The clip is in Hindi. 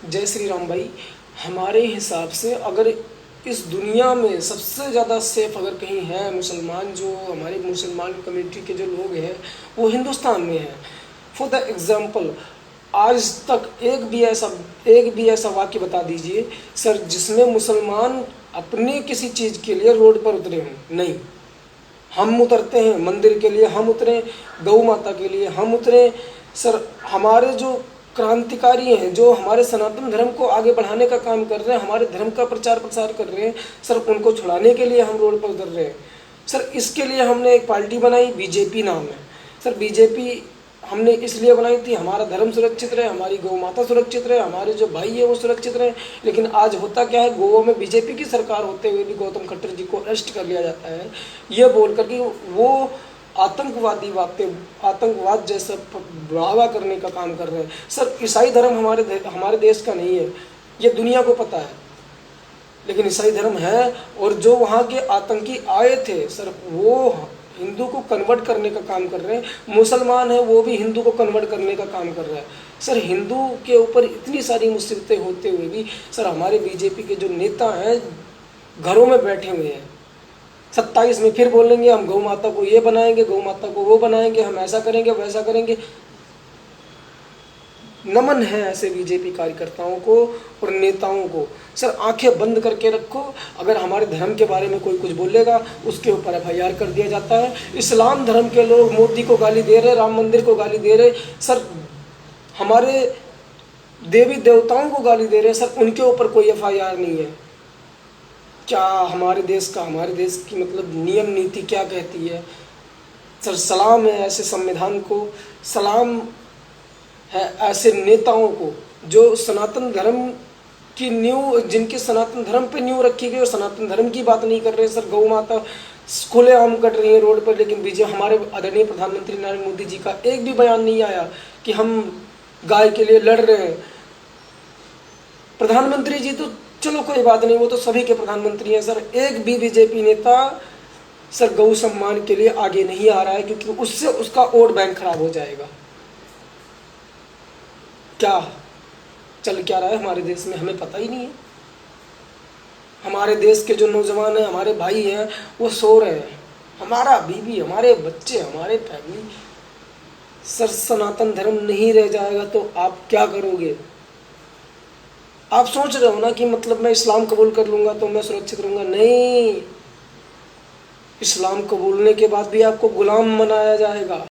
जय श्री राम भाई। हमारे हिसाब से अगर इस दुनिया में सबसे ज़्यादा सेफ अगर कहीं है मुसलमान, जो हमारे मुसलमान कम्युनिटी के जो लोग हैं वो हिंदुस्तान में हैं। फॉर द एग्ज़ाम्पल, आज तक एक भी ऐसा वाक्य बता दीजिए सर जिसमें मुसलमान अपने किसी चीज़ के लिए रोड पर उतरे हों। नहीं, हम उतरते हैं मंदिर के लिए, हम उतरे गौ माता के लिए, हम उतरे सर। हमारे जो क्रांतिकारी हैं, जो हमारे सनातन धर्म को आगे बढ़ाने का काम कर रहे हैं, हमारे धर्म का प्रचार प्रसार कर रहे हैं सर, उनको छुड़ाने के लिए हम रोड पर उतर रहे हैं सर। इसके लिए हमने एक पार्टी बनाई, बीजेपी नाम है सर। बीजेपी हमने इसलिए बनाई थी हमारा धर्म सुरक्षित रहे, हमारी गौ माता सुरक्षित रहे, हमारे जो भाई है वो सुरक्षित रहे। लेकिन आज होता क्या है, गोवा में बीजेपी की सरकार होते हुए भी गौतम खट्टर जी को अरेस्ट कर लिया जाता है, ये बोल कर कि वो आतंकवाद जैसा बढ़ावा करने का काम कर रहे हैं सर। ईसाई धर्म हमारे देश का नहीं है, ये दुनिया को पता है, लेकिन ईसाई धर्म है। और जो वहाँ के आतंकी आए थे सर, वो हिंदू को कन्वर्ट करने का काम कर रहे हैं। मुसलमान है वो भी हिंदू को कन्वर्ट करने का काम कर रहा है सर। हिंदू के ऊपर इतनी सारी मुसीबतें होते हुए भी सर हमारे बीजेपी के जो नेता हैं घरों में बैठे हुए हैं। 27 में फिर बोलेंगे हम गौ माता को ये बनाएंगे, गौ माता को वो बनाएंगे, हम ऐसा करेंगे वैसा करेंगे। नमन है ऐसे बीजेपी कार्यकर्ताओं को और नेताओं को सर। आंखें बंद करके रखो, अगर हमारे धर्म के बारे में कोई कुछ बोलेगा उसके ऊपर FIR कर दिया जाता है। इस्लाम धर्म के लोग मोदी को गाली दे रहे, राम मंदिर को गाली दे रहे सर, हमारे देवी देवताओं को गाली दे रहे सर, उनके ऊपर कोई FIR नहीं है। क्या हमारे देश की मतलब नियम नीति क्या कहती है सर? सलाम है ऐसे संविधान को, सलाम है ऐसे नेताओं को जो सनातन धर्म की नींव, जिनकी सनातन धर्म पे नींव रखी गई और सनातन धर्म की बात नहीं कर रहे सर। गौ माता खुलेआम कट रही है रोड पर, लेकिन हमारे आदरणीय प्रधानमंत्री नरेंद्र मोदी जी का एक भी बयान नहीं आया कि हम गाय के लिए लड़ रहे हैं। प्रधानमंत्री जी तो चलो कोई बात नहीं, वो तो सभी के प्रधानमंत्री हैं सर। एक भी बीजेपी नेता सर गौ सम्मान के लिए आगे नहीं आ रहा है, क्योंकि उससे उसका वोट बैंक खराब हो जाएगा। क्या चल क्या रहा है हमारे देश में हमें पता ही नहीं है। हमारे देश के जो नौजवान हैं, हमारे भाई हैं, वो सो रहे हैं। हमारा बीवी, हमारे बच्चे, हमारे फैमिली सर, सनातन धर्म नहीं रह जाएगा तो आप क्या करोगे? आप सोच रहे हो ना कि मतलब मैं इस्लाम कबूल कर लूंगा तो मैं सुरक्षित रहूंगा। नहीं, इस्लाम कबूलने के बाद भी आपको गुलाम बनाया जाएगा।